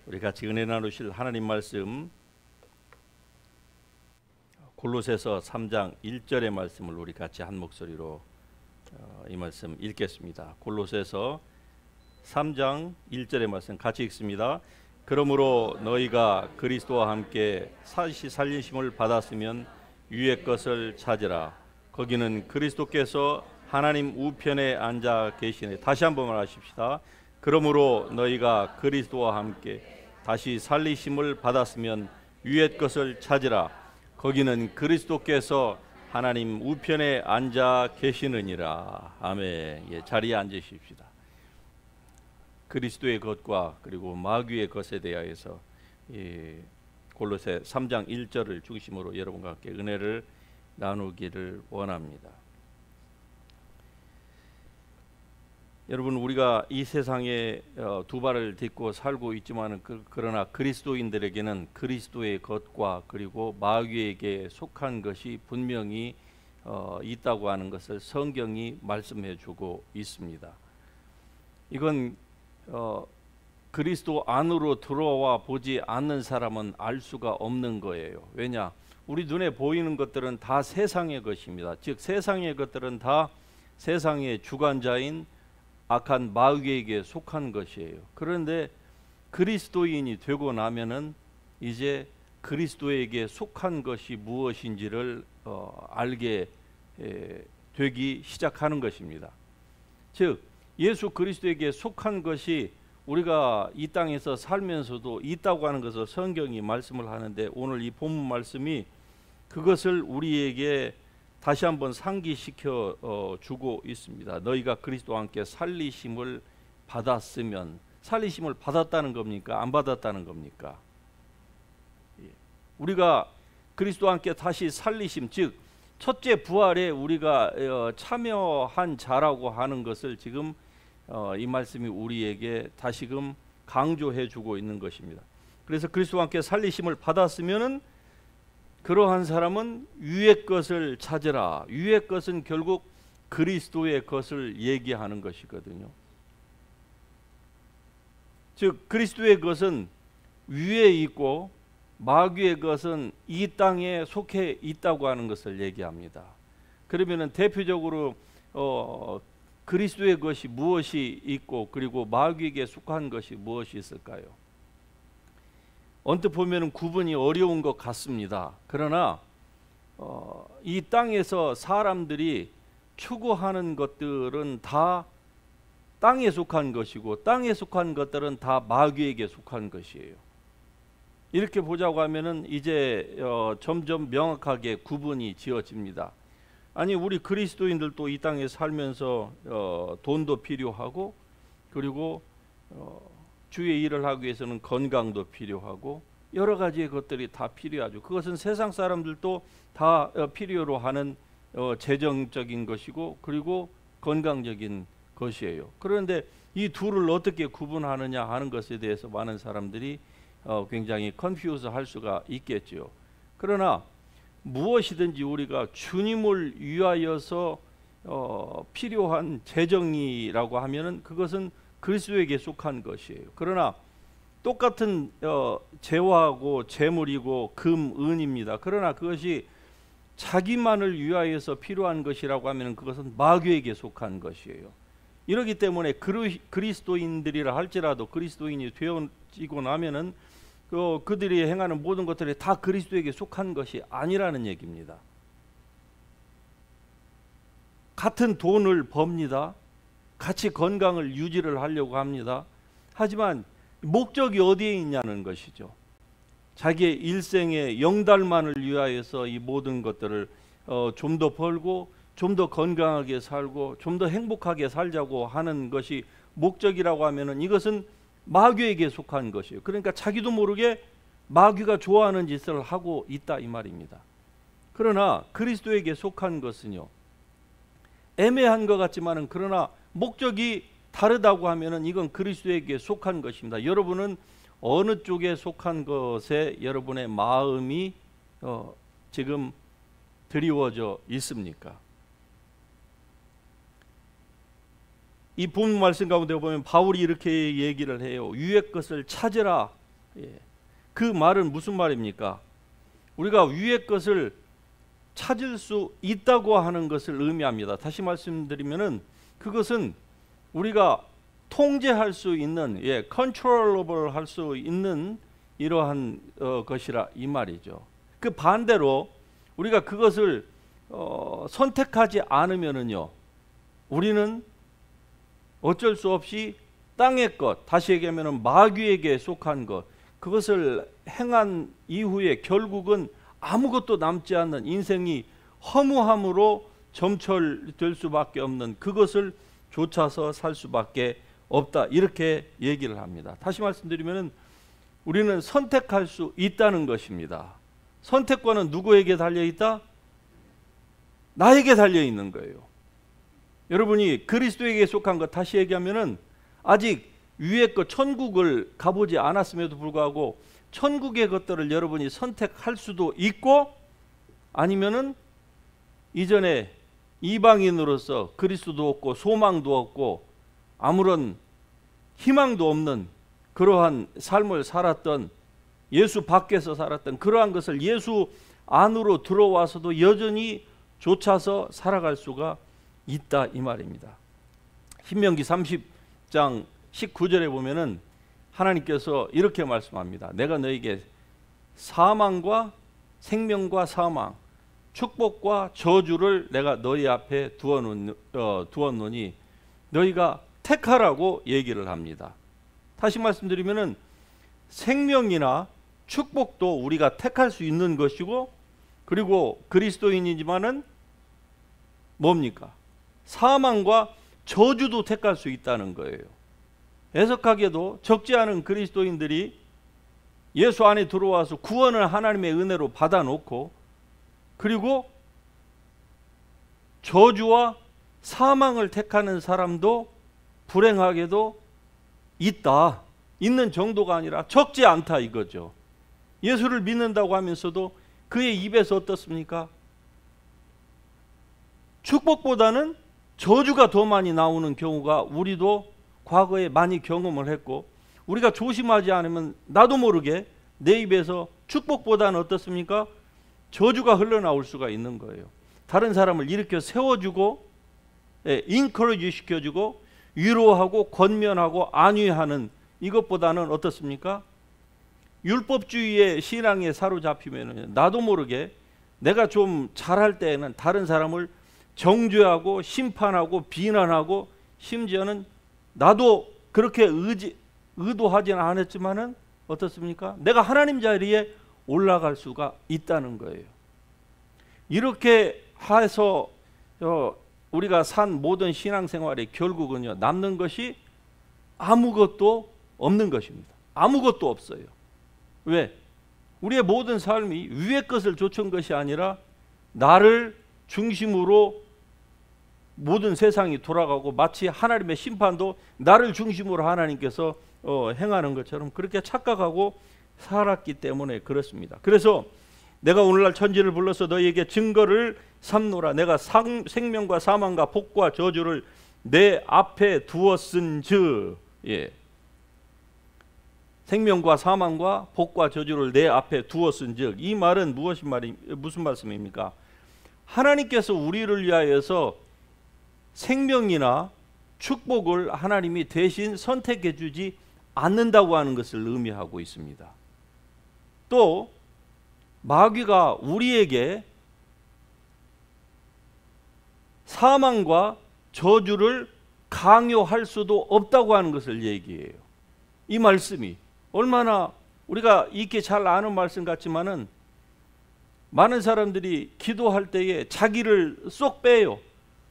우리 같이 은혜 나누실 하나님 말씀 골로새서 3장 1절의 말씀을 우리 같이 한 목소리로 이 말씀 읽겠습니다. 골로새서 3장 1절의 말씀 같이 읽습니다. 그러므로 너희가 그리스도와 함께 사시 살리심을 받았으면 위의 것을 찾으라. 거기는 그리스도께서 하나님 우편에 앉아 계시네. 다시 한번 말하십시다. 그러므로 너희가 그리스도와 함께 다시 살리심을 받았으면 위의 것을 찾으라. 거기는 그리스도께서 하나님 우편에 앉아 계시느니라. 아멘. 예, 자리에 앉으십시다. 그리스도의 것과 그리고 마귀의 것에 대하여서 골로새 3장 1절을 중심으로 여러분과 함께 은혜를 나누기를 원합니다. 여러분, 우리가 이 세상에 두 발을 딛고 살고 있지만 그러나 그리스도인들에게는 그리스도의 것과 그리고 마귀에게 속한 것이 분명히 있다고 하는 것을 성경이 말씀해 주고 있습니다. 이건 그리스도 안으로 들어와 보지 않는 사람은 알 수가 없는 거예요. 왜냐? 우리 눈에 보이는 것들은 다 세상의 것입니다. 즉 세상의 것들은 다 세상의 주관자인 악한 마귀에게 속한 것이에요. 그런데 그리스도인이 되고 나면은 이제 그리스도에게 속한 것이 무엇인지를 알게 되기 시작하는 것입니다. 즉 예수 그리스도에게 속한 것이 우리가 이 땅에서 살면서도 있다고 하는 것을 성경이 말씀을 하는데, 오늘 이 본문 말씀이 그것을 우리에게 다시 한번 상기시켜 주고 있습니다. 너희가 그리스도와 함께 살리심을 받았으면, 살리심을 받았다는 겁니까? 안 받았다는 겁니까? 우리가 그리스도와 함께 다시 살리심, 즉 첫째 부활에 우리가 참여한 자라고 하는 것을 지금 이 말씀이 우리에게 다시금 강조해 주고 있는 것입니다. 그래서 그리스도와 함께 살리심을 받았으면은 그러한 사람은 위의 것을 찾으라. 위의 것은 결국 그리스도의 것을 얘기하는 것이거든요. 즉 그리스도의 것은 위에 있고 마귀의 것은 이 땅에 속해 있다고 하는 것을 얘기합니다. 그러면은 대표적으로 그리스도의 것이 무엇이 있고 그리고 마귀에게 속한 것이 무엇이 있을까요? 언뜻 보면 구분이 어려운 것 같습니다. 그러나 이 땅에서 사람들이 추구하는 것들은 다 땅에 속한 것이고 땅에 속한 것들은 다 마귀에게 속한 것이에요. 이렇게 보자고 하면은 이제 점점 명확하게 구분이 지어집니다. 아니, 우리 그리스도인들도 이 땅에 살면서 돈도 필요하고 그리고 주의 일을 하기 위해서는 건강도 필요하고 여러 가지의 것들이 다 필요하죠. 그것은 세상 사람들도 다 필요로 하는 재정적인 것이고 그리고 건강적인 것이에요. 그런데 이 둘을 어떻게 구분하느냐 하는 것에 대해서 많은 사람들이 굉장히 컨퓨즈 할 수가 있겠죠. 그러나 무엇이든지 우리가 주님을 위하여서 필요한 재정이라고 하면은 그것은 그리스도에게 속한 것이에요. 그러나 똑같은 재화하고 재물이고 금, 은입니다. 그러나 그것이 자기만을 위하여서 필요한 것이라고 하면 그것은 마귀에게 속한 것이에요. 이렇기 때문에 그리스도인들이라 할지라도 그리스도인이 되어지고 나면은 그들이 행하는 모든 것들이 다 그리스도에게 속한 것이 아니라는 얘기입니다. 같은 돈을 법니다. 같이 건강을 유지를 하려고 합니다. 하지만 목적이 어디에 있냐는 것이죠. 자기의 일생의 영달만을 위하여서 이 모든 것들을 좀 더 벌고 좀 더 건강하게 살고 좀 더 행복하게 살자고 하는 것이 목적이라고 하면은 이것은 마귀에게 속한 것이에요. 그러니까 자기도 모르게 마귀가 좋아하는 짓을 하고 있다 이 말입니다. 그러나 그리스도에게 속한 것은요, 애매한 것 같지만은 그러나 목적이 다르다고 하면은 이건 그리스도에게 속한 것입니다. 여러분은 어느 쪽에 속한 것에 여러분의 마음이 지금 드리워져 있습니까? 이 본문 말씀 가운데 보면 바울이 이렇게 얘기를 해요. 위의 것을 찾으라. 예. 그 말은 무슨 말입니까? 우리가 위의 것을 찾을 수 있다고 하는 것을 의미합니다. 다시 말씀드리면은 그것은 우리가 통제할 수 있는, controllable 할 수 있는 이러한 것이라 이 말이죠. 그 반대로 우리가 그것을 선택하지 않으면은요, 우리는 어쩔 수 없이 땅의 것, 다시 얘기하면은 마귀에게 속한 것, 그것을 행한 이후에 결국은 아무것도 남지 않는 인생이 허무함으로 점철될 수밖에 없는, 그것을 좇아서 살 수밖에 없다, 이렇게 얘기를 합니다. 다시 말씀드리면 우리는 선택할 수 있다는 것입니다. 선택권은 누구에게 달려있다? 나에게 달려있는 거예요. 여러분이 그리스도에게 속한 것, 다시 얘기하면 아직 위의 것 천국을 가보지 않았음에도 불구하고 천국의 것들을 여러분이 선택할 수도 있고, 아니면은 이전에 이방인으로서 그리스도도 없고 소망도 없고 아무런 희망도 없는 그러한 삶을 살았던, 예수 밖에서 살았던 그러한 것을 예수 안으로 들어와서도 여전히 좇아서 살아갈 수가 있다, 이 말입니다. 신명기 30장 19절에 보면은 하나님께서 이렇게 말씀합니다. 내가 너에게 사망과 생명과 사망, 축복과 저주를 내가 너희 앞에 두었노니 너희가 택하라고 얘기를 합니다. 다시 말씀드리면은 생명이나 축복도 우리가 택할 수 있는 것이고, 그리고 그리스도인이지만은 뭡니까? 사망과 저주도 택할 수 있다는 거예요. 애석하게도 적지 않은 그리스도인들이 예수 안에 들어와서 구원을 하나님의 은혜로 받아놓고, 그리고 저주와 사망을 택하는 사람도 불행하게도 있다. 있는 정도가 아니라 적지 않다, 이거죠. 예수를 믿는다고 하면서도 그의 입에서 어떻습니까? 축복보다는 저주가 더 많이 나오는 경우가 우리도 과거에 많이 경험을 했고, 우리가 조심하지 않으면 나도 모르게 내 입에서 축복보다는 어떻습니까? 저주가 흘러나올 수가 있는 거예요. 다른 사람을 일으켜 세워주고, 인커리지 시켜주고, 위로하고 권면하고 안위하는 이것보다는 어떻습니까? 율법주의의 신앙에 사로잡히면 나도 모르게 내가 좀 잘할 때에는 다른 사람을 정죄하고 심판하고 비난하고, 심지어는 나도 그렇게 의도하지는 않았지만은 어떻습니까? 내가 하나님 자리에 올라갈 수가 있다는 거예요. 이렇게 해서 우리가 산 모든 신앙생활의 결국은요, 남는 것이 아무것도 없는 것입니다. 아무것도 없어요. 왜? 우리의 모든 삶이 위의 것을 좇은 것이 아니라 나를 중심으로 모든 세상이 돌아가고, 마치 하나님의 심판도 나를 중심으로 하나님께서 행하는 것처럼 그렇게 착각하고 살았기 때문에 그렇습니다. 그래서 내가 오늘날 천지를 불러서 너희에게 증거를 삼노라. 내가 생명과 사망과 복과 저주를 내 앞에 두었은즉, 생명과 사망과 복과 저주를 내 앞에 두었은즉, 이 말은 무슨 말씀입니까? 하나님께서 우리를 위하여서 생명이나 축복을 하나님이 대신 선택해 주지 않는다고 하는 것을 의미하고 있습니다. 또 마귀가 우리에게 사망과 저주를 강요할 수도 없다고 하는 것을 얘기해요. 이 말씀이 얼마나 우리가 익히 잘 아는 말씀 같지만은 많은 사람들이 기도할 때에 자기를 쏙 빼요.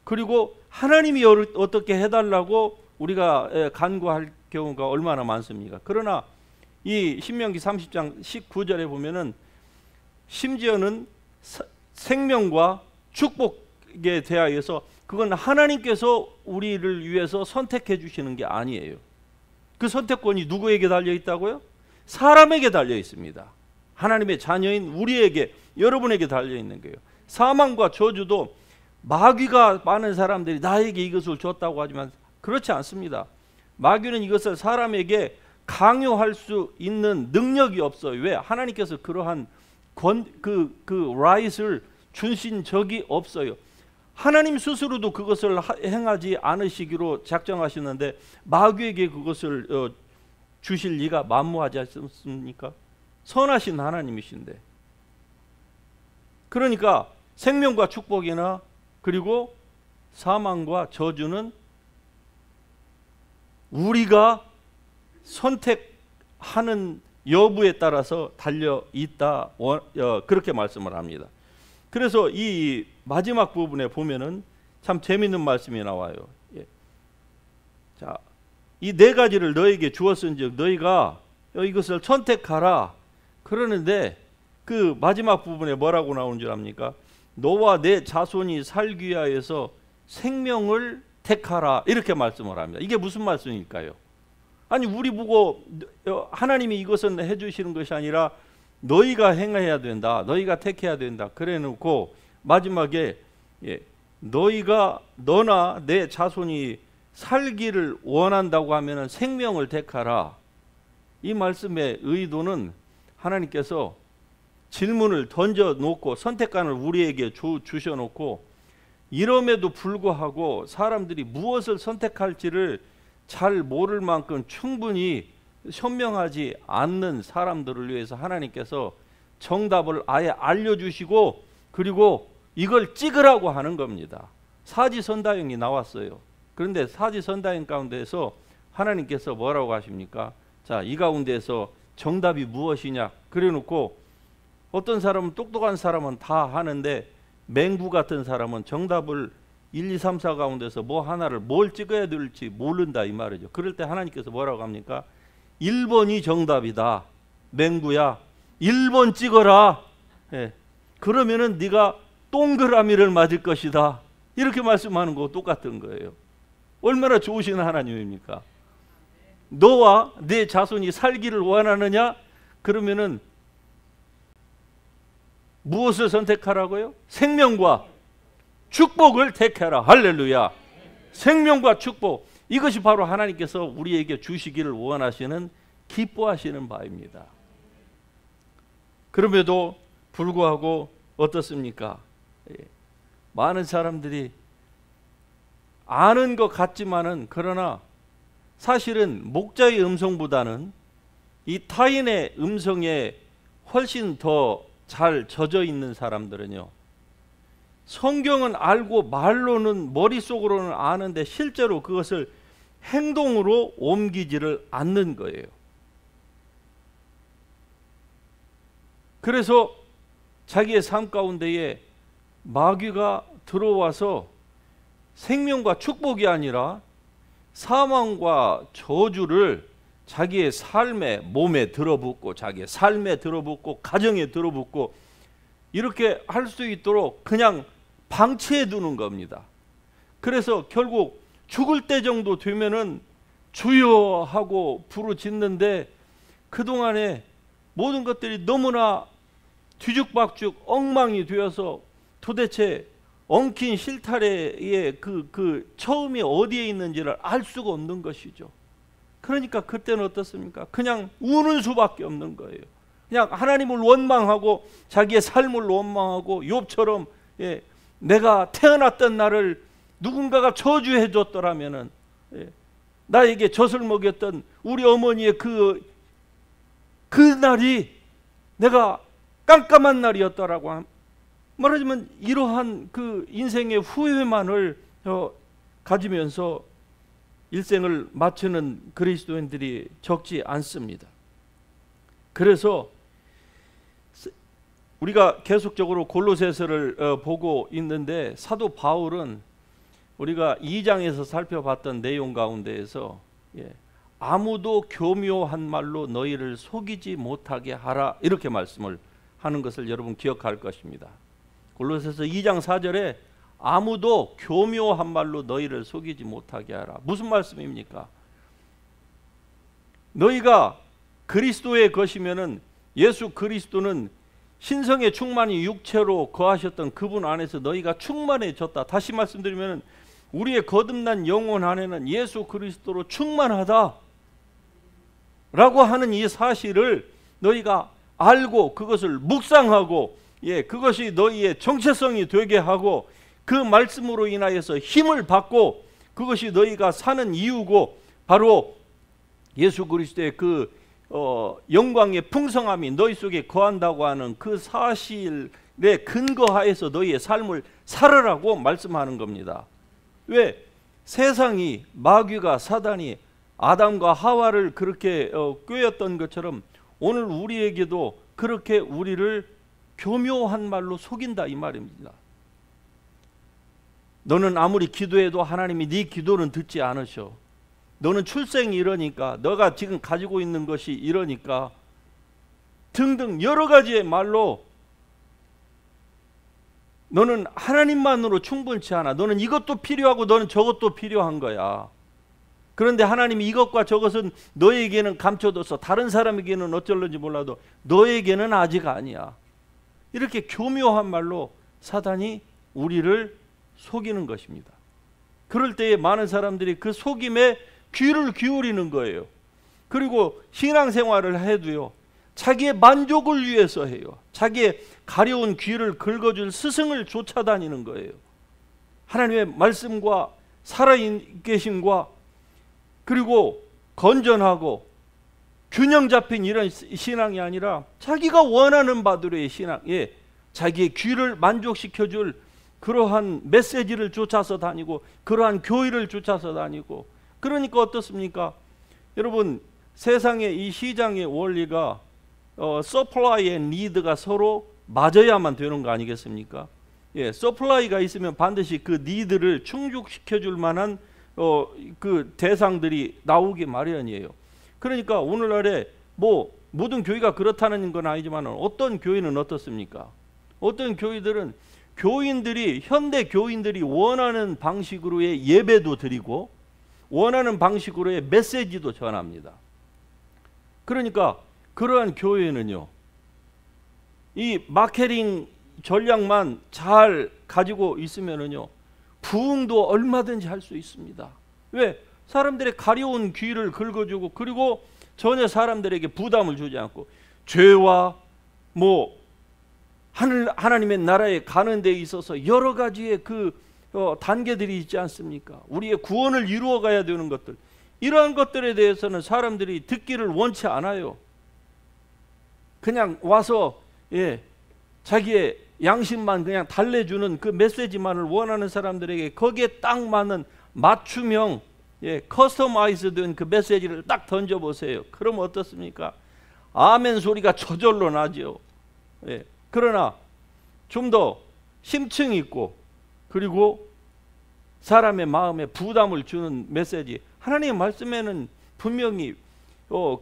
그리고 하나님이 어떻게 해달라고 우리가 간구할 경우가 얼마나 많습니까? 그러나 이 신명기 30장 19절에 보면은 심지어는 생명과 축복에 대하여서 그건 하나님께서 우리를 위해서 선택해 주시는 게 아니에요. 그 선택권이 누구에게 달려 있다고요? 사람에게 달려 있습니다. 하나님의 자녀인 우리에게, 여러분에게 달려 있는 거예요. 사망과 저주도 마귀가 많은 사람들이 나에게 이것을 줬다고 하지만 그렇지 않습니다. 마귀는 이것을 사람에게 강요할 수 있는 능력이 없어요. 왜? 하나님께서 그러한 그 right을 주신 적이 없어요. 하나님 스스로도 그것을 행하지 않으시기로 작정하시는데 마귀에게 그것을 주실 리가 만무하지 않습니까? 선하신 하나님이신데. 그러니까 생명과 축복이나 그리고 사망과 저주는 우리가 선택하는 여부에 따라서 달려 있다, 그렇게 말씀을 합니다. 그래서 이 마지막 부분에 보면은 참 재미있는 말씀이 나와요. 예. 자, 이 네 가지를 너에게 주었은즉 너희가 이것을 선택하라. 그러는데 그 마지막 부분에 뭐라고 나오는 줄 압니까? 너와 내 자손이 살기 위하여서 생명을 택하라, 이렇게 말씀을 합니다. 이게 무슨 말씀일까요? 아니, 우리 보고 하나님이 이것은 해주시는 것이 아니라 너희가 행해야 된다, 너희가 택해야 된다, 그래 놓고 마지막에 너나 내 자손이 살기를 원한다고 하면 생명을 택하라. 이 말씀의 의도는 하나님께서 질문을 던져놓고 선택관을 우리에게 주셔놓고 이럼에도 불구하고 사람들이 무엇을 선택할지를 잘 모를 만큼 충분히 현명하지 않는 사람들을 위해서 하나님께서 정답을 아예 알려주시고 그리고 이걸 찍으라고 하는 겁니다. 사지선다형이 나왔어요. 그런데 사지선다형 가운데서 하나님께서 뭐라고 하십니까? 자, 이 가운데서 정답이 무엇이냐 그래 놓고 어떤 사람은, 똑똑한 사람은 다 하는데 맹구 같은 사람은 정답을 1, 2, 3, 4 가운데서 뭐 하나를 뭘 찍어야 될지 모른다, 이 말이죠. 그럴 때 하나님께서 뭐라고 합니까? 1번이 정답이다. 맹구야, 1번 찍어라. 예. 그러면은 네가 동그라미를 맞을 것이다. 이렇게 말씀하는 거 똑같은 거예요. 얼마나 좋으신 하나님입니까? 너와 내 자손이 살기를 원하느냐? 그러면은 무엇을 선택하라고요? 생명과 축복을 택해라. 할렐루야. 생명과 축복, 이것이 바로 하나님께서 우리에게 주시기를 원하시는, 기뻐하시는 바입니다. 그럼에도 불구하고 어떻습니까? 많은 사람들이 아는 것 같지만은, 그러나 사실은 목자의 음성보다는 이 타인의 음성에 훨씬 더 잘 젖어 있는 사람들은요, 성경은 알고 말로는, 머릿속으로는 아는데 실제로 그것을 행동으로 옮기지를 않는 거예요. 그래서 자기의 삶 가운데에 마귀가 들어와서 생명과 축복이 아니라 사망과 저주를 자기의 삶에, 몸에 들어붙고, 자기의 삶에 들어붙고, 가정에 들어붙고, 이렇게 할 수 있도록 그냥 방치해 두는 겁니다. 그래서 결국 죽을 때 정도 되면은 주여 하고 부르짖는데 그동안에 모든 것들이 너무나 뒤죽박죽 엉망이 되어서 도대체 엉킨 실타래의 그 처음이 어디에 있는지를 알 수가 없는 것이죠. 그러니까 그때는 어떻습니까? 그냥 우는 수밖에 없는 거예요. 그냥 하나님을 원망하고 자기의 삶을 원망하고, 욥처럼 내가 태어났던 날을 누군가가 저주해 줬더라면은, 나에게 젖을 먹였던 우리 어머니의 그 날이 내가 깜깜한 날이었더라고. 말하자면 이러한 그 인생의 후회만을 가지면서 일생을 마치는 그리스도인들이 적지 않습니다. 그래서 우리가 계속적으로 골로새서를 보고 있는데, 사도 바울은 우리가 2장에서 살펴봤던 내용 가운데에서 아무도 교묘한 말로 너희를 속이지 못하게 하라, 이렇게 말씀을 하는 것을 여러분 기억할 것입니다. 골로새서 2장 4절에 아무도 교묘한 말로 너희를 속이지 못하게 하라. 무슨 말씀입니까? 너희가 그리스도의 것이면은, 예수 그리스도는 신성의 충만이 육체로 거하셨던 그분 안에서 너희가 충만해졌다. 다시 말씀드리면 우리의 거듭난 영혼 안에는 예수 그리스도로 충만하다. 라고 하는 이 사실을 너희가 알고 그것을 묵상하고 그것이 너희의 정체성이 되게 하고 그 말씀으로 인하여서 힘을 받고 그것이 너희가 사는 이유고 바로 예수 그리스도의 그 영광의 풍성함이 너희 속에 거한다고 하는 그 사실에 근거하여서 너희의 삶을 살으라고 말씀하는 겁니다. 왜? 세상이 마귀가 사단이 아담과 하와를 그렇게 꾀었던 것처럼 오늘 우리에게도 그렇게 우리를 교묘한 말로 속인다 이 말입니다. 너는 아무리 기도해도 하나님이 네 기도는 듣지 않으셔. 너는 출생이 이러니까, 너가 지금 가지고 있는 것이 이러니까 등등 여러 가지의 말로 너는 하나님만으로 충분치 않아. 너는 이것도 필요하고 너는 저것도 필요한 거야. 그런데 하나님이 이것과 저것은 너에게는 감춰둬서 다른 사람에게는 어쩔런지 몰라도 너에게는 아직 아니야. 이렇게 교묘한 말로 사단이 우리를 속이는 것입니다. 그럴 때에 많은 사람들이 그 속임에 귀를 기울이는 거예요. 그리고 신앙생활을 해도요, 자기의 만족을 위해서 해요. 자기의 가려운 귀를 긁어줄 스승을 쫓아다니는 거예요. 하나님의 말씀과 살아계심과 그리고 건전하고 균형 잡힌 이런 신앙이 아니라 자기가 원하는 바대로의 신앙, 자기의 귀를 만족시켜줄 그러한 메시지를 쫓아서 다니고 그러한 교회를 쫓아서 다니고. 그러니까 어떻습니까? 여러분, 세상의 이 시장의 원리가 서플라이 앤 니드가 서로 맞아야만 되는 거 아니겠습니까? 서플라이가 있으면 반드시 그 니드를 충족시켜 줄 만한 그 대상들이 나오기 마련이에요. 그러니까 오늘날에 뭐 모든 교회가 그렇다는 건 아니지만 어떤 교회는 어떻습니까? 어떤 교회들은 교인들이, 현대 교인들이 원하는 방식으로의 예배도 드리고 원하는 방식으로의 메시지도 전합니다. 그러니까 그러한 교회는요, 이 마케팅 전략만 잘 가지고 있으면은요, 부흥도 얼마든지 할 수 있습니다. 왜? 사람들의 가려운 귀를 긁어주고, 그리고 전혀 사람들에게 부담을 주지 않고, 죄와 뭐 하나님의 나라에 가는 데 있어서 여러 가지의 그 단계들이 있지 않습니까? 우리의 구원을 이루어 가야 되는 것들, 이러한 것들에 대해서는 사람들이 듣기를 원치 않아요. 그냥 와서 자기의 양심만 그냥 달래주는 그 메시지만을 원하는 사람들에게 거기에 딱 맞는 맞춤형 커스터마이즈된 그 메시지를 딱 던져보세요. 그럼 어떻습니까? 아멘 소리가 저절로 나죠. 그러나 좀 더 심층 있고 그리고 사람의 마음에 부담을 주는 메시지, 하나님의 말씀에는 분명히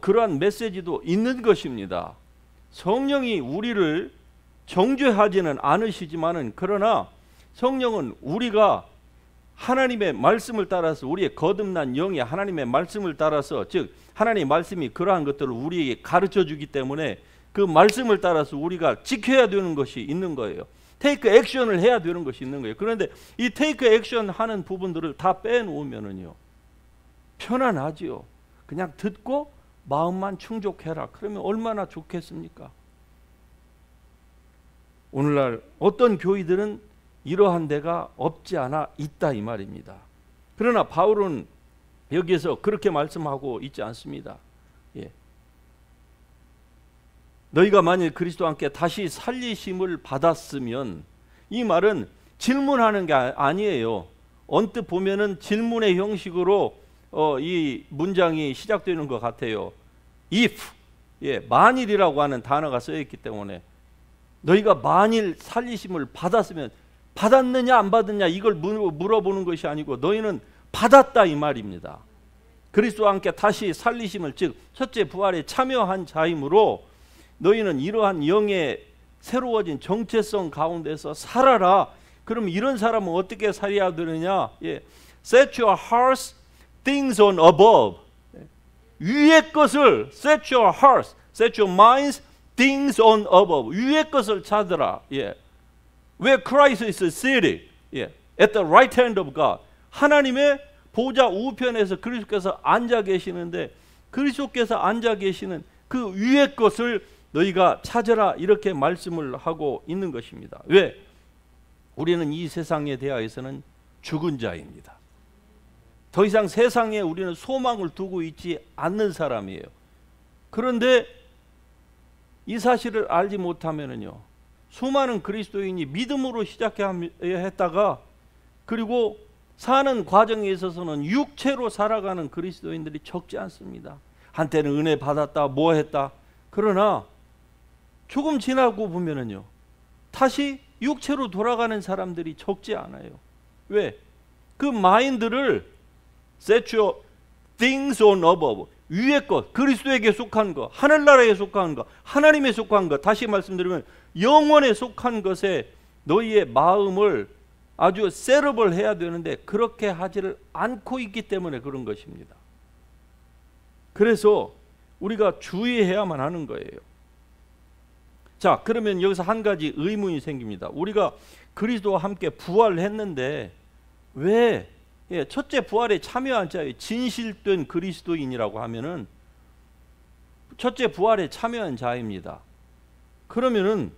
그러한 메시지도 있는 것입니다. 성령이 우리를 정죄하지는 않으시지만은, 그러나 성령은 우리가 하나님의 말씀을 따라서, 우리의 거듭난 영이 하나님의 말씀을 따라서, 즉 하나님의 말씀이 그러한 것들을 우리에게 가르쳐 주기 때문에 그 말씀을 따라서 우리가 지켜야 되는 것이 있는 거예요. 테이크 액션을 해야 되는 것이 있는 거예요. 그런데 이 테이크 액션 하는 부분들을 다 빼놓으면은요, 편안하지요. 그냥 듣고 마음만 충족해라. 그러면 얼마나 좋겠습니까? 오늘날 어떤 교회들은 이러한 데가 없지 않아 있다 이 말입니다. 그러나 바울은 여기에서 그렇게 말씀하고 있지 않습니다. 너희가 만일 그리스도와 함께 다시 살리심을 받았으면, 이 말은 질문하는 게 아니에요. 언뜻 보면은 질문의 형식으로 이 문장이 시작되는 것 같아요. if, 만일이라고 하는 단어가 써있기 때문에 너희가 만일 살리심을 받았으면, 받았느냐 안 받았느냐 이걸 물어보는 것이 아니고 너희는 받았다 이 말입니다. 그리스도와 함께 다시 살리심을, 즉 첫째 부활에 참여한 자이므로 너희는 이러한 영의 새로워진 정체성 가운데서 살아라. 그럼 이런 사람은 어떻게 살아야 되느냐? Set your hearts things on above. 위의 것을, set your hearts, set your minds things on above. 위의 것을 찾으라. Where Christ is seated at the right hand of God. 하나님의 보좌 우편에서 그리스도께서 앉아 계시는데 그리스도께서 앉아 계시는 그 위의 것을 너희가 찾아라, 이렇게 말씀을 하고 있는 것입니다. 왜? 우리는 이 세상에 대하여서는 죽은 자입니다. 더 이상 세상에 우리는 소망을 두고 있지 않는 사람이에요. 그런데 이 사실을 알지 못하면은요, 수많은 그리스도인이 믿음으로 시작했다가 그리고 사는 과정에 있어서는 육체로 살아가는 그리스도인들이 적지 않습니다. 한때는 은혜 받았다, 뭐 했다. 그러나 조금 지나고 보면은요, 다시 육체로 돌아가는 사람들이 적지 않아요. 왜? 그 마인드를 set your things on above, 위의 것, 그리스도에게 속한 것, 하늘나라에 속한 것, 하나님에 속한 것, 다시 말씀드리면 영원에 속한 것에 너희의 마음을 아주 셋업을 해야 되는데 그렇게 하지를 않고 있기 때문에 그런 것입니다. 그래서 우리가 주의해야만 하는 거예요. 자, 그러면 여기서 한 가지 의문이 생깁니다. 우리가 그리스도와 함께 부활했는데 왜 첫째 부활에 참여한 자의 진실된 그리스도인이라고 하면은 첫째 부활에 참여한 자입니다. 그러면은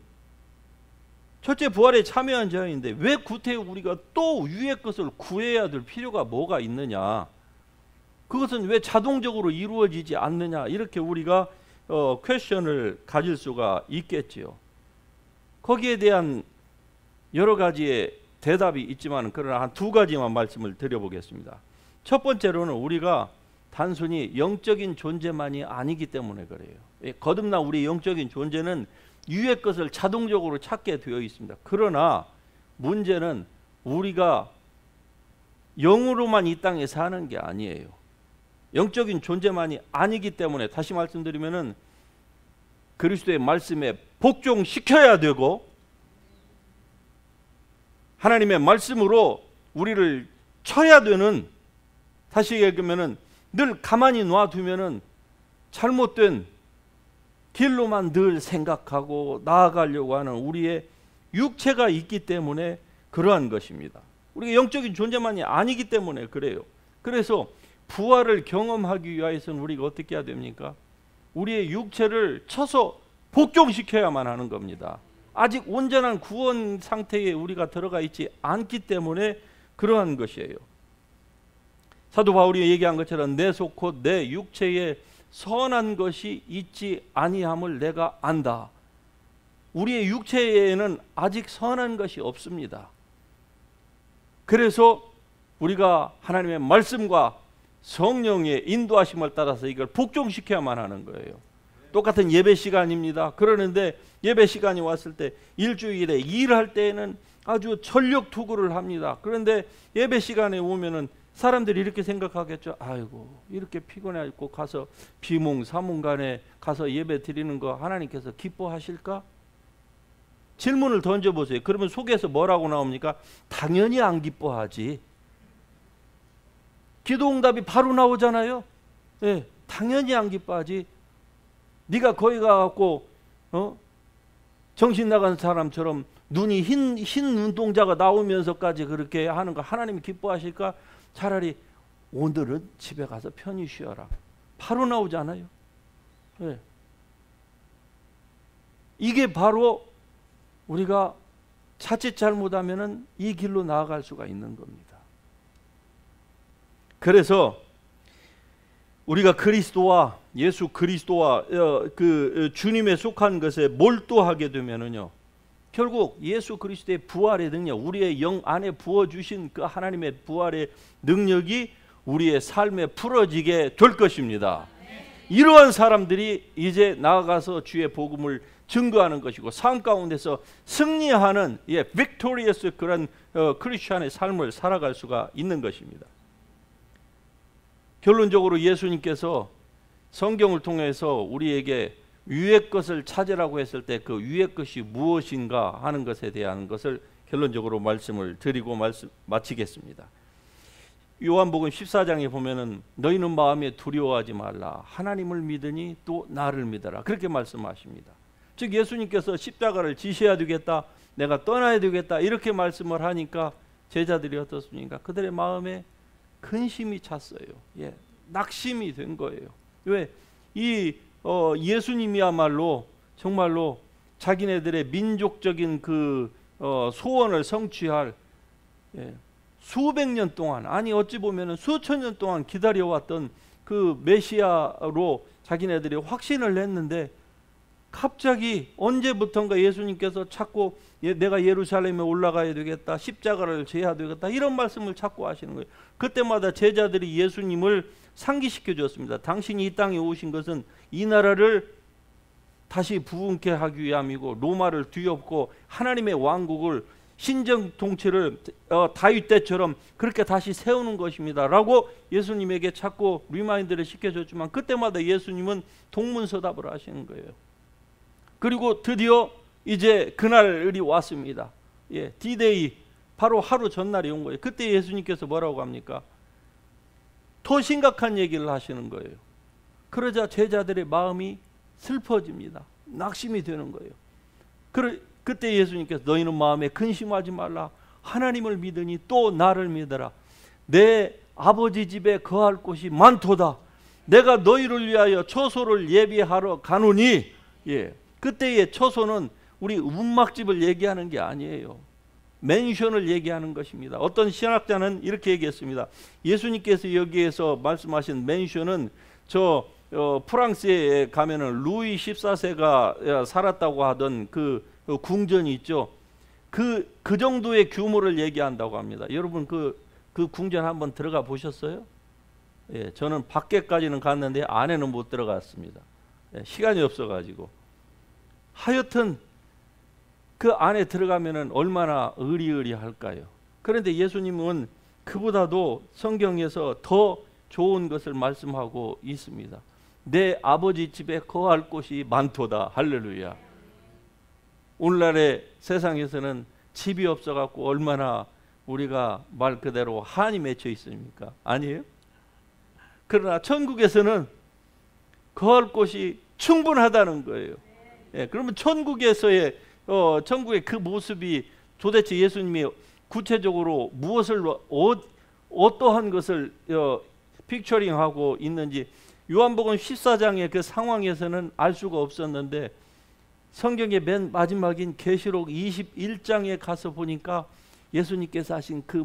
첫째 부활에 참여한 자인데 왜 구태여 우리가 또 위의 것을 구해야 될 필요가 뭐가 있느냐? 그것은 왜 자동적으로 이루어지지 않느냐? 이렇게 우리가 퀘스천을 가질 수가 있겠지요. 거기에 대한 여러 가지의 대답이 있지만 그러나 한 두 가지만 말씀을 드려보겠습니다. 첫 번째로는 우리가 단순히 영적인 존재만이 아니기 때문에 그래요. 거듭난 우리 영적인 존재는 위의 것을 자동적으로 찾게 되어 있습니다. 그러나 문제는 우리가 영으로만 이 땅에 사는 게 아니에요. 영적인 존재만이 아니기 때문에 다시 말씀드리면은 그리스도의 말씀에 복종시켜야 되고 하나님의 말씀으로 우리를 쳐야 되는, 다시 얘기하면은 늘 가만히 놔두면은 잘못된 길로만 늘 생각하고 나아가려고 하는 우리의 육체가 있기 때문에 그러한 것입니다. 우리가 영적인 존재만이 아니기 때문에 그래요. 그래서 부활을 경험하기 위해서는 우리가 어떻게 해야 됩니까? 우리의 육체를 쳐서 복종시켜야만 하는 겁니다. 아직 온전한 구원 상태에 우리가 들어가 있지 않기 때문에 그러한 것이에요. 사도 바울이 얘기한 것처럼 내 속 곧 내 육체에 선한 것이 있지 아니함을 내가 안다. 우리의 육체에는 아직 선한 것이 없습니다. 그래서 우리가 하나님의 말씀과 성령의 인도하심을 따라서 이걸 복종시켜야만 하는 거예요. 똑같은 예배 시간입니다. 그러는데 예배 시간이 왔을 때 일주일에 일할 때에는 아주 전력 투구를 합니다. 그런데 예배 시간에 오면은 사람들이 이렇게 생각하겠죠. 아이고, 이렇게 피곤해갖고 가서 비몽사몽간에 가서 예배 드리는 거 하나님께서 기뻐하실까? 질문을 던져보세요. 그러면 속에서 뭐라고 나옵니까? 당연히 안 기뻐하지. 기도응답이 바로 나오잖아요. 네, 당연히 안 기뻐하지. 네가 거기 가갖고 정신 나간 사람처럼 눈이 흰 눈동자가 나오면서까지 그렇게 하는 거 하나님이 기뻐하실까? 차라리 오늘은 집에 가서 편히 쉬어라. 바로 나오잖아요. 네. 이게 바로 우리가 자칫 잘못하면은 이 길로 나아갈 수가 있는 겁니다. 그래서 우리가 그리스도와 예수 그리스도와 그 주님에 속한 것에 몰두하게 되면은요, 결국 예수 그리스도의 부활의 능력, 우리의 영 안에 부어주신 그 하나님의 부활의 능력이 우리의 삶에 풀어지게 될 것입니다. 이러한 사람들이 이제 나아가서 주의 복음을 증거하는 것이고 삶 가운데서 승리하는 victorious 그런 크리스천의 삶을 살아갈 수가 있는 것입니다. 결론적으로 예수님께서 성경을 통해서 우리에게 위의 것을 찾으라고 했을 때 그 위의 것이 무엇인가 하는 것에 대한 것을 결론적으로 말씀을 드리고 마치겠습니다. 요한복음 14장에 보면은 너희는 마음에 두려워하지 말라. 하나님을 믿으니 또 나를 믿어라. 그렇게 말씀하십니다. 즉 예수님께서 십자가를 지셔야 되겠다, 내가 떠나야 되겠다 이렇게 말씀을 하니까 제자들이 어떻습니까? 그들의 마음에 근심이 찼어요. 낙심이 된 거예요. 왜? 이 예수님이야말로 정말로 자기네들의 민족적인 그 소원을 성취할 수백 년 동안, 아니 어찌 보면은 수천 년 동안 기다려왔던 그 메시아로 자기네들이 확신을 했는데, 갑자기 언제부턴가 예수님께서 자꾸 내가 예루살렘에 올라가야 되겠다, 십자가를 져야 되겠다, 이런 말씀을 자꾸 하시는 거예요. 그때마다 제자들이 예수님을 상기시켜 줬습니다. 당신이 이 땅에 오신 것은 이 나라를 다시 부흥케 하기 위함이고, 로마를 뒤엎고 하나님의 왕국을, 신정 통치를 다윗 때처럼 그렇게 다시 세우는 것입니다 라고 예수님에게 자꾸 리마인드를 시켜줬지만, 그때마다 예수님은 동문서답을 하시는 거예요. 그리고 드디어 이제 그날이 왔습니다. D-Day, 바로 하루 전날이 온 거예요. 그때 예수님께서 뭐라고 합니까? 더 심각한 얘기를 하시는 거예요. 그러자 제자들의 마음이 슬퍼집니다. 낙심이 되는 거예요. 그때 예수님께서 너희는 마음에 근심하지 말라. 하나님을 믿으니 또 나를 믿어라. 내 아버지 집에 거할 곳이 많도다. 내가 너희를 위하여 처소를 예비하러 가노니. 그때의 처소는 우리 움막집을 얘기하는 게 아니에요. 맨션을 얘기하는 것입니다. 어떤 신학자는 이렇게 얘기했습니다. 예수님께서 여기에서 말씀하신 맨션은 프랑스에 가면은 루이 14세가 살았다고 하던 그 궁전이 있죠. 그 정도의 규모를 얘기한다고 합니다. 여러분 그 궁전 한번 들어가 보셨어요? 저는 밖에까지는 갔는데 안에는 못 들어갔습니다. 시간이 없어가지고. 하여튼 그 안에 들어가면은 얼마나 의리의리할까요? 그런데 예수님은 그보다도 성경에서 더 좋은 것을 말씀하고 있습니다. 내 아버지 집에 거할 곳이 많도다. 할렐루야. 오늘날의 세상에서는 집이 없어갖고 얼마나 우리가 말 그대로 한이 맺혀 있습니까? 아니에요? 그러나 천국에서는 거할 곳이 충분하다는 거예요. 그러면 천국의 그 모습이 도대체 예수님이 구체적으로 무엇을 어떠한 것을 픽처링하고 있는지 요한복음 14장의 그 상황에서는 알 수가 없었는데, 성경의 맨 마지막인 계시록 21장에 가서 보니까 예수님께서 하신 그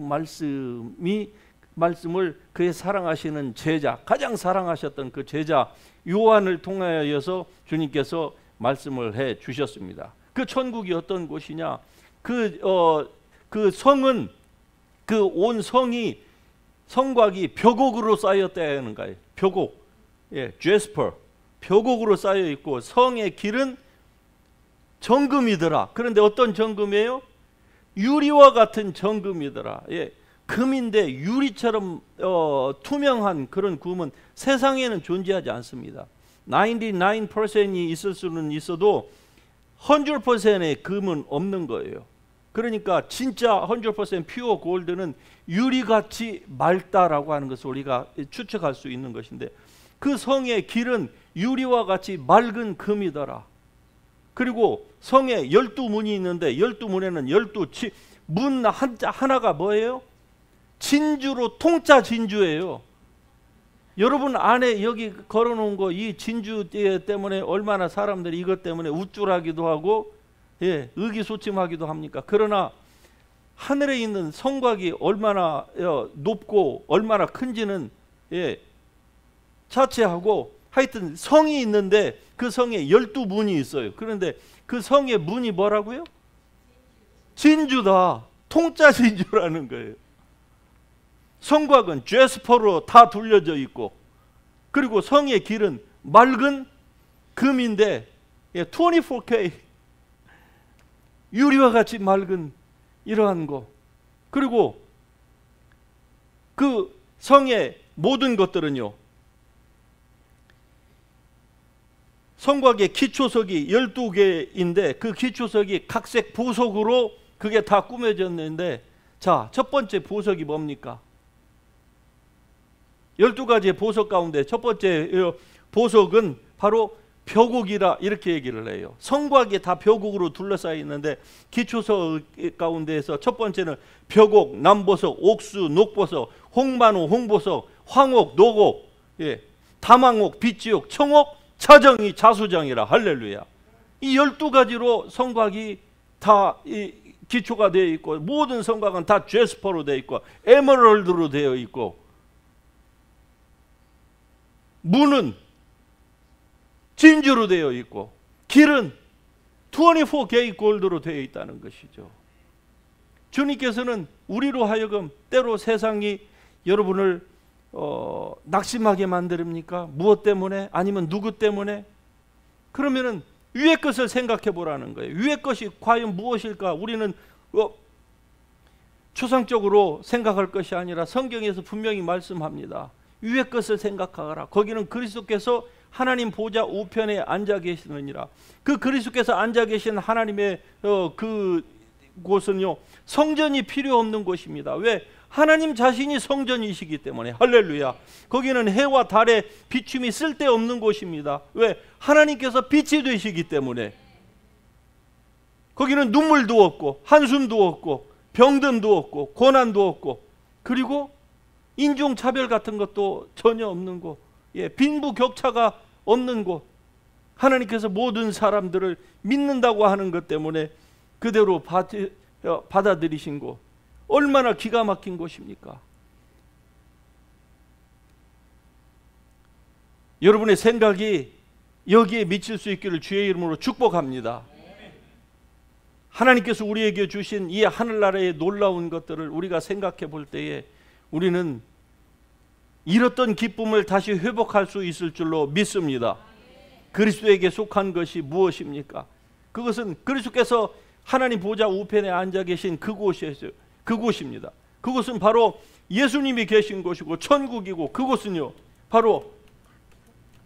말씀을 그의 사랑하시는 제자, 가장 사랑하셨던 그 제자 요한을 통하여서 주님께서 말씀을 해 주셨습니다. 그 천국이 어떤 곳이냐? 그 성은, 그 온 성이, 성곽이 벽옥으로 쌓였다는 거예요. 벽옥, 제스퍼, 벽옥으로 쌓여 있고, 성의 길은 정금이더라. 그런데 어떤 정금이에요? 유리와 같은 정금이더라. 금인데 유리처럼 투명한 그런 금은 세상에는 존재하지 않습니다. 99%이 있을 수는 있어도 100%의 금은 없는 거예요. 그러니까 진짜 100% 퓨어 골드는 유리같이 맑다라고 하는 것을 우리가 추측할 수 있는 것인데, 그 성의 길은 유리와 같이 맑은 금이더라. 그리고 성에 12문이 있는데 12문에는 문 하나가 뭐예요? 진주로, 통짜 진주예요. 여러분 안에 여기 걸어놓은 거, 이 진주 때문에 얼마나 사람들이 이것 때문에 우쭐하기도 하고 의기소침하기도 합니까? 그러나 하늘에 있는 성곽이 얼마나 높고 얼마나 큰지는 자체하고, 하여튼 성이 있는데 그 성에 12문이 있어요. 그런데 그 성의 문이 뭐라고요? 진주다. 통짜 진주라는 거예요. 성곽은 제스퍼로 다 둘려져 있고, 그리고 성의 길은 맑은 금인데 24K 유리와 같이 맑은 이러한 거. 그리고 그 성의 모든 것들은요, 성곽의 기초석이 12개인데 그 기초석이 각색 보석으로 그게 다 꾸며졌는데, 자, 첫 번째 보석이 뭡니까? 12가지의 보석 가운데 첫 번째 보석은 바로 벽옥이라 이렇게 얘기를 해요. 성곽이 다 벽옥으로 둘러싸여 있는데 기초석 가운데에서 첫 번째는 벽옥, 남보석, 옥수, 녹보석, 홍만호, 홍보석, 황옥, 녹옥, 다망옥, 빗지옥, 청옥, 자정이 자수정이라. 할렐루야. 이 12가지로 성곽이 다 기초가 되어 있고, 모든 성곽은 다 제스퍼로 되어 있고 에메랄드로 되어 있고, 문은 진주로 되어 있고, 길은 24 게이트 골드로 되어 있다는 것이죠. 주님께서는 우리로 하여금 때로 세상이 여러분을 낙심하게 만듭니까? 무엇 때문에? 아니면 누구 때문에? 그러면은 위의 것을 생각해 보라는 거예요. 위의 것이 과연 무엇일까? 우리는 추상적으로 생각할 것이 아니라 성경에서 분명히 말씀합니다. 위의 것을 생각하라. 거기는 그리스도께서 하나님 보좌 우편에 앉아 계시느니라. 그 그리스도께서 앉아 계신 하나님의 그 곳은요, 성전이 필요 없는 곳입니다. 왜? 하나님 자신이 성전이시기 때문에. 할렐루야. 거기는 해와 달의 비춤이 쓸데없는 곳입니다. 왜? 하나님께서 빛이 되시기 때문에. 거기는 눈물도 없고 한숨도 없고 병듦도 없고 고난도 없고, 그리고 인종차별 같은 것도 전혀 없는 곳, 빈부격차가 없는 곳. 하나님께서 모든 사람들을 믿는다고 하는 것 때문에 그대로 받아들이신 곳. 얼마나 기가 막힌 곳입니까? 여러분의 생각이 여기에 미칠 수 있기를 주의 이름으로 축복합니다. 하나님께서 우리에게 주신 이 하늘나라의 놀라운 것들을 우리가 생각해 볼 때에 우리는 잃었던 기쁨을 다시 회복할 수 있을 줄로 믿습니다. 그리스도에게 속한 것이 무엇입니까? 그것은 그리스도께서 하나님 보좌 우편에 앉아 계신 그곳입니다. 그곳은 바로 예수님이 계신 곳이고 천국이고, 그곳은요 바로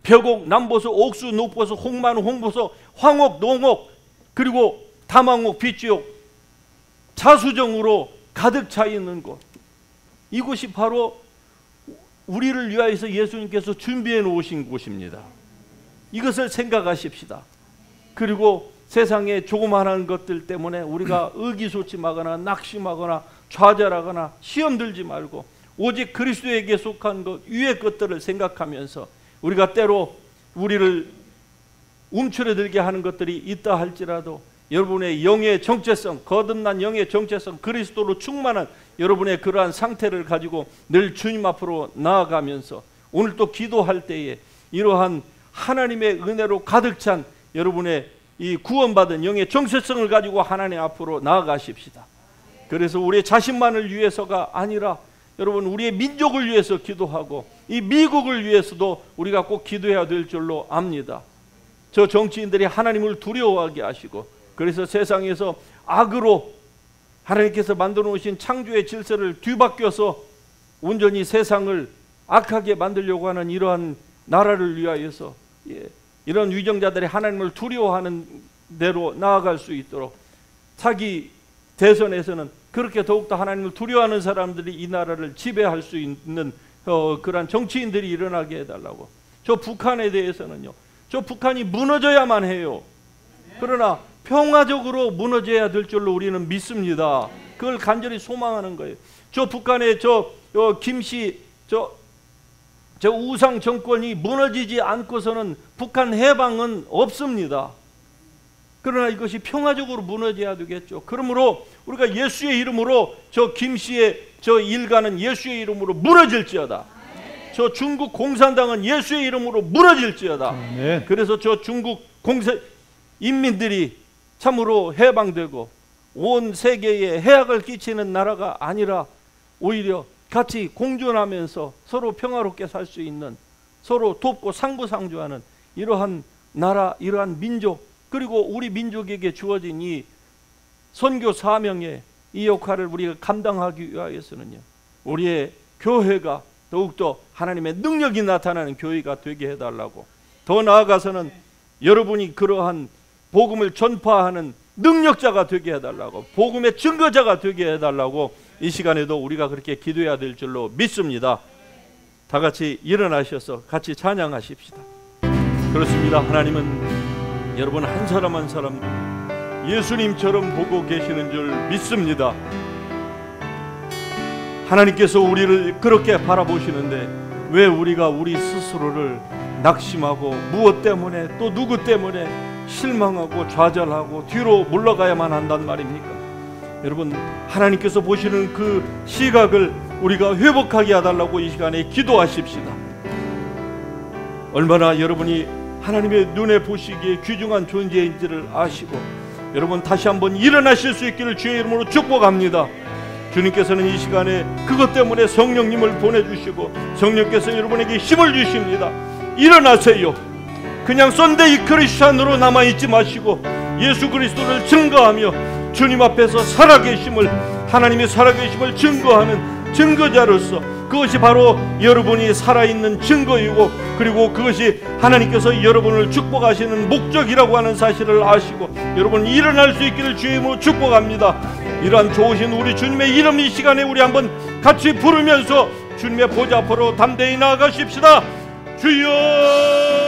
벽옥, 남보소, 옥수, 녹보소, 홍만, 홍보소, 황옥, 농옥, 그리고 다망옥, 빗지옥, 자수정으로 가득 차 있는 곳. 이곳이 바로 우리를 위하여서 예수님께서 준비해 놓으신 곳입니다. 이것을 생각하십시다. 그리고 세상의 조그마한 것들 때문에 우리가 의기소침하거나 낙심하거나 좌절하거나 시험 들지 말고 오직 그리스도에게 속한 것, 위의 것들을 생각하면서, 우리가 때로 우리를 움츠러들게 하는 것들이 있다 할지라도 여러분의 영의 정체성, 거듭난 영의 정체성, 그리스도로 충만한 여러분의 그러한 상태를 가지고 늘 주님 앞으로 나아가면서 오늘 또 기도할 때에 이러한 하나님의 은혜로 가득 찬 여러분의 이 구원받은 영의 정체성을 가지고 하나님 앞으로 나아가십시다. 그래서 우리 자신만을 위해서가 아니라 여러분 우리의 민족을 위해서 기도하고 이 미국을 위해서도 우리가 꼭 기도해야 될 줄로 압니다. 저 정치인들이 하나님을 두려워하게 하시고, 그래서 세상에서 악으로 하나님께서 만들어 놓으신 창조의 질서를 뒤바뀌어서 온전히 세상을 악하게 만들려고 하는 이러한 나라를 위하여서 이런 위정자들이 하나님을 두려워하는 대로 나아갈 수 있도록, 차기 대선에서는 그렇게 더욱더 하나님을 두려워하는 사람들이 이 나라를 지배할 수 있는 그러한 정치인들이 일어나게 해달라고. 저 북한에 대해서는요, 저 북한이 무너져야만 해요. 그러나 평화적으로 무너져야 될 줄로 우리는 믿습니다. 그걸 간절히 소망하는 거예요. 저 북한의 김씨 저 우상 정권이 무너지지 않고서는 북한 해방은 없습니다. 그러나 이것이 평화적으로 무너져야 되겠죠. 그러므로 우리가 예수의 이름으로 저 김씨의 저 일가는 예수의 이름으로 무너질지어다. 저 중국 공산당은 예수의 이름으로 무너질지어다. 네. 그래서 저 중국 인민들이 참으로 해방되고 온 세계에 해악을 끼치는 나라가 아니라 오히려 같이 공존하면서 서로 평화롭게 살 수 있는, 서로 돕고 상부상조하는 이러한 나라, 이러한 민족, 그리고 우리 민족에게 주어진 이 선교 사명의 이 역할을 우리가 감당하기 위하여서는요, 우리의 교회가 더욱더 하나님의 능력이 나타나는 교회가 되게 해달라고, 더 나아가서는 여러분이 그러한 복음을 전파하는 능력자가 되게 해달라고, 복음의 증거자가 되게 해달라고 이 시간에도 우리가 그렇게 기도해야 될 줄로 믿습니다. 다 같이 일어나셔서 같이 찬양하십시다. 그렇습니다. 하나님은 여러분 한 사람 한 사람 예수님처럼 보고 계시는 줄 믿습니다. 하나님께서 우리를 그렇게 바라보시는데 왜 우리가 우리 스스로를 낙심하고 무엇 때문에 또 누구 때문에 실망하고 좌절하고 뒤로 물러가야만 한단 말입니까? 여러분, 하나님께서 보시는 그 시각을 우리가 회복하게 해달라고 이 시간에 기도하십시다. 얼마나 여러분이 하나님의 눈에 보시기에 귀중한 존재인지를 아시고 여러분 다시 한번 일어나실 수 있기를 주의 이름으로 축복합니다. 주님께서는 이 시간에 그것 때문에 성령님을 보내주시고 성령께서 여러분에게 힘을 주십니다. 일어나세요. 그냥 썬데이 크리스찬으로 남아있지 마시고 예수 그리스도를 증거하며 주님 앞에서 살아계심을, 하나님의 살아계심을 증거하는 증거자로서, 그것이 바로 여러분이 살아있는 증거이고 그리고 그것이 하나님께서 여러분을 축복하시는 목적이라고 하는 사실을 아시고 여러분 일어날 수 있기를 주의 이름으로 축복합니다. 이러한 좋으신 우리 주님의 이름, 이 시간에 우리 한번 같이 부르면서 주님의 보좌 앞으로 담대히 나아가십시다. 주여